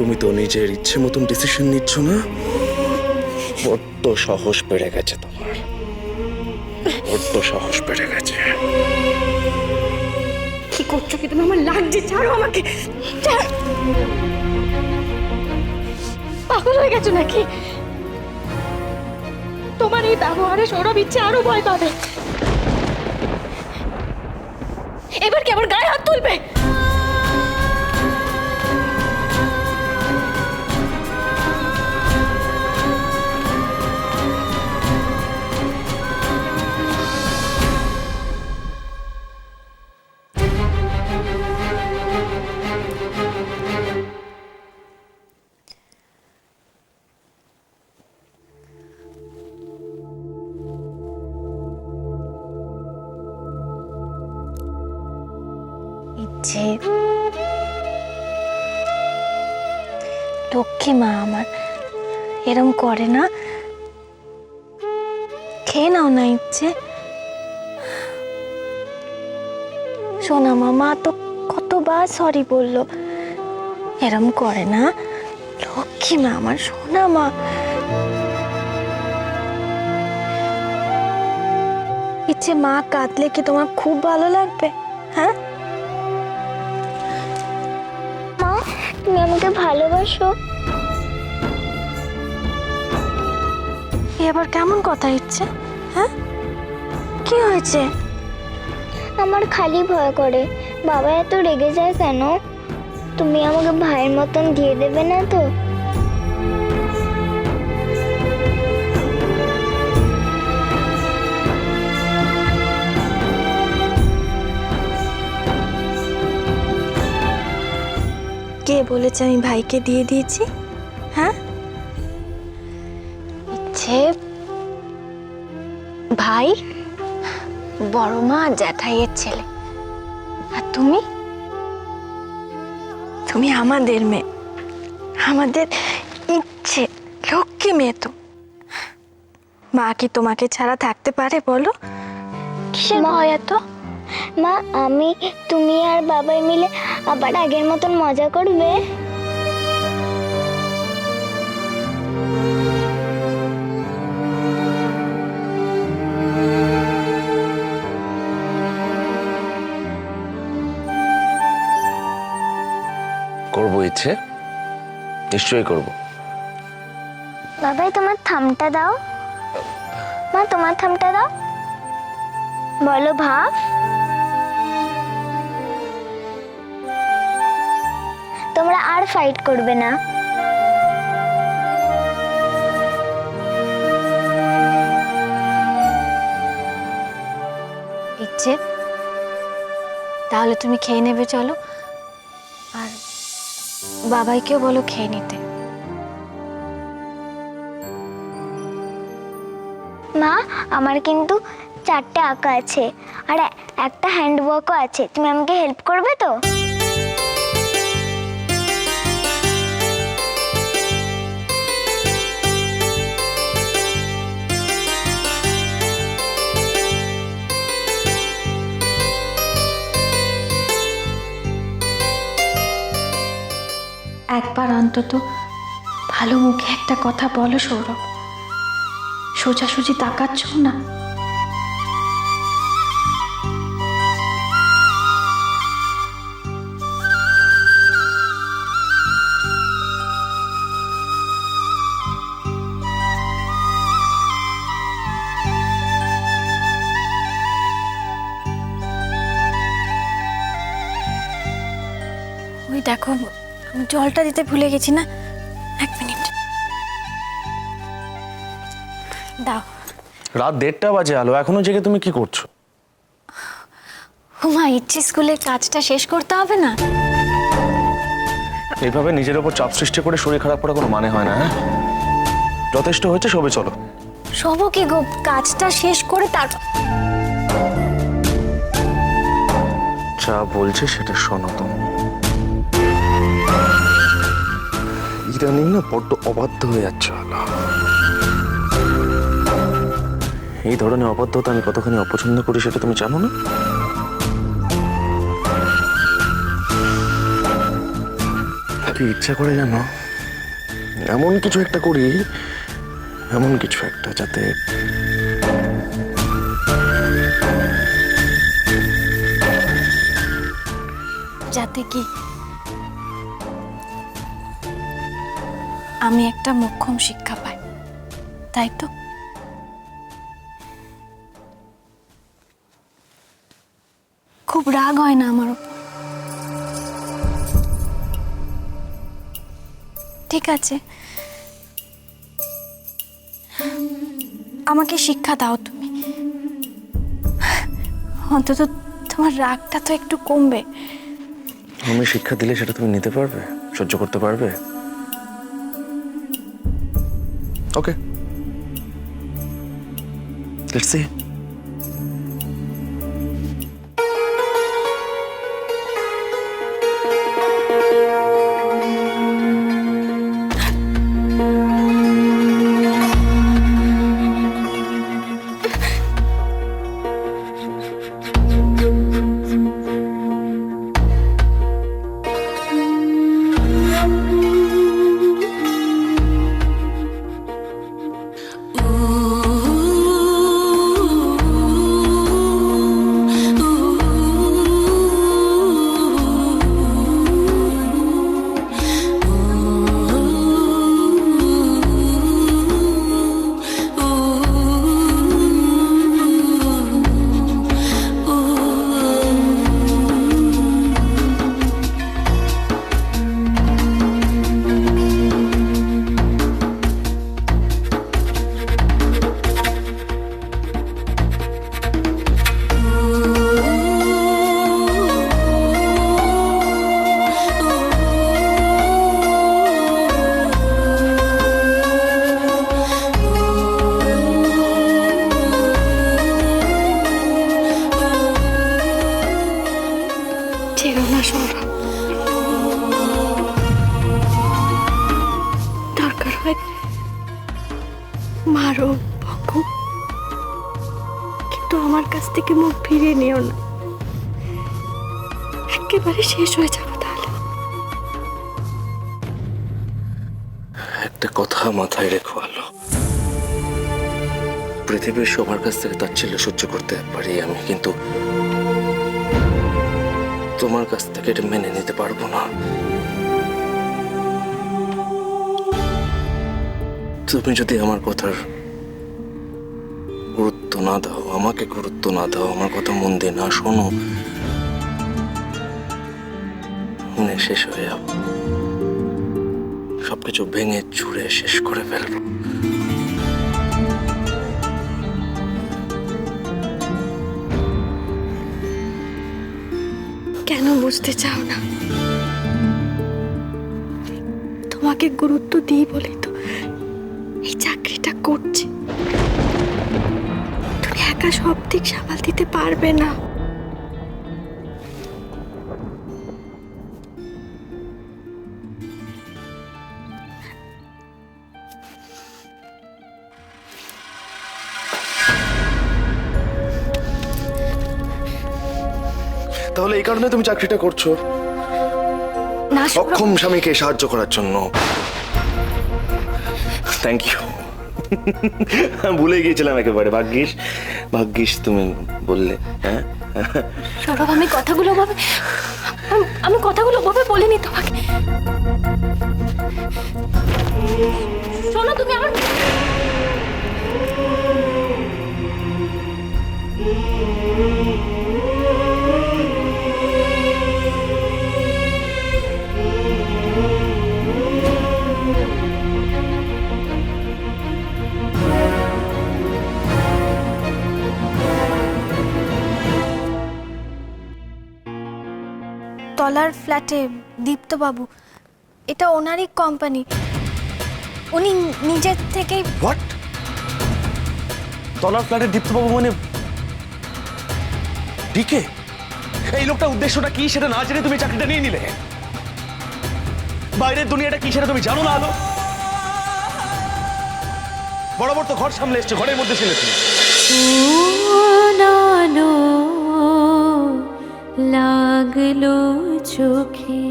তুমি তো নিজের ইচ্ছে মতন ডিসিশন নিচ্ছ না। বড্ড সাহস বেড়ে গেছে তোমার, বড্ড সাহস বেড়ে গেছে। কি করছো কি তুমি? আমার লাগছে, ছাড়ো আমাকে। পাগল হয়ে গেছো নাকি? তোমার এই ব্যবহারে সৌরভ ইচ্ছে আরো ভয় পাবে। এবার কেমন গায়ে হাত তুলবে? ইচ্ছে, লক্ষ্মী মা আমার এরম করে না। খেয়ে নাও না ইচ্ছে। সোনা মামা তো কতবার সরি বললো, এরম করে না। লক্ষ্মী মা আমার, সোনা মা। ইচ্ছে, মা কাঁদলে কি তোমার খুব ভালো লাগবে? হ্যাঁ, তুমি আমাকে ভালোবাসো? এবার কেমন কথা ইচ্ছে? হ্যাঁ, কি হয়েছে? আমার খালি ভয় করে, বাবা এত রেগে যায় কেন? তুমি আমাকে ভাইয়ের মতন দিয়ে দেবে না তো? কে বলেছে আমি ভাইকে দিয়ে দিয়েছি? হ্যাঁ, ইচ্ছে, ভাই বড় মা জ্যাঠাইয়ের ছেলে, আর তুমি তুমি আমাদের মেয়ে, আমাদের ইচ্ছে লক্ষ্মী মেয়ে। তো মা কি তোমাকে ছাড়া থাকতে পারে বলো? কিসের ভয় এত? মা, আমি, তুমি আর বাবাই মিলে আবার আগের মতন মজা করবে? করবো ইচ্ছে, নিশ্চয়ই করবো। বাবাই, তোমার থামটা দাও। মা, তোমার থামটা দাও। বলো ভাব। তোমরা আর ফাইট করবে না। ইচ্ছে, তাহলে তুমি খেয়ে নেবে, চলো। আর বাবাইকেও বলো খেয়ে নিতে। মা, আমার কিন্তু 4টে আঁকা আছে আর একটা হ্যান্ডওয়ার্কও আছে। তুমি আমাকে হেল্প করবে তো? একবার অন্তত ভালো মুখে একটা কথা বলো সৌরভ। সোজাসুজি তাকাচ্ছ না। ওই দেখো, জলটা দিতে ভুলে গেছি না। 1 মিনিট দাও। রাত 1:30 বাজে, আলো এখনো জেগে তুমি কি করছো? হুমা, ইচ্ছে স্কুলের কাজটা শেষ করতে হবে না? এইভাবে নিজের ওপর চাপ সৃষ্টি করে শরীর খারাপ করা কোনো মানে হয় না। হ্যাঁ, যথেষ্ট হয়েছে, সবে চলো। শোবো কি গো, কাজটা শেষ করে তারপর। যা বলছে সেটা শোনো তুমি। ইদানিং না বড্ড অবাধ্য হয়ে যাচ্ছে আলো। এই ধরনের অবাধ্যতা আমি কতখানি অপছন্দ করি সেটা তুমি জানো না? কি ইচ্ছা করে জানো, এমন কিছু একটা করি, এমন কিছু একটা যাতে যাতে কি আমি একটা মোক্ষম শিক্ষা পাই, তাই তো? খুব রাগ হয় না আমার উপর? ঠিক আছে, আমাকে শিক্ষা দাও তুমি। অন্তত তোমার রাগটা তো একটু কমবে। আমি শিক্ষা দিলে সেটা তুমি নিতে পারবে, সহ্য করতে পারবে? ওকে, লেটস সি। ছেড়ো না সৌরভ, দরকার হয় মারো, বকো, কিন্তু আমার কাছ থেকে মুখ ফিরিয়ে নিও না। একেবারে শেষ হয়ে যাবো তাহলে। একটা কথা মাথায় রেখো আলো, পৃথিবীর সবার কাছ থেকে তাচ্ছিল্য সহ্য করতে পারি আমি, কিন্তু তোমার কাছ থেকে এটা মেনে নিতে পারবো না। তুমি যদি আমার কথার গুরুত্ব না দাও, আমাকে গুরুত্ব না দাও, আমার কথা মন দিয়ে না শোনো, শেষ হয়ে যাবো, সবকিছু ভেঙে চুরে শেষ করে ফেলবো। কেন বুঝতে চাও না? তোমাকে গুরুত্ব দিই বলেই তো এই চাকরিটা করছি। তুমি একা সব দিক সামাল দিতে পারবে না। তাহলে এই কারণে তুমি চাকরিটা করছো, না সৌরভ, অক্ষম স্বামীকে সাহায্য করার জন্য। Thank you. ভুলে গিয়েছিলাম একেবারে, ভাগ্যিস ভাগ্যিস তুমি বললে। হ্যাঁ সৌরভ, আমি কথাগুলো ভাবে বলিনি তোমাকে। শোনো, তুমি আমার তলার ফ্ল্যাটে দীপ্তবাবু, এটা ওনারই কোম্পানি, উনি নিজের থেকেই। হোয়াট? তলার ফ্ল্যাটের দীপ্তবাবু মানে ডিকে? এই লোকটার উদ্দেশ্যটা কি সেটা না জেনে তুমি চাকরিটা নিয়ে নিলে? বাইরের দুনিয়াটা কি সেটা তুমি জানো না আলো? বরাবর তো ঘর সামলে এসছো, ঘরের মধ্যে ছিলে তুমি। লাগলো চোখে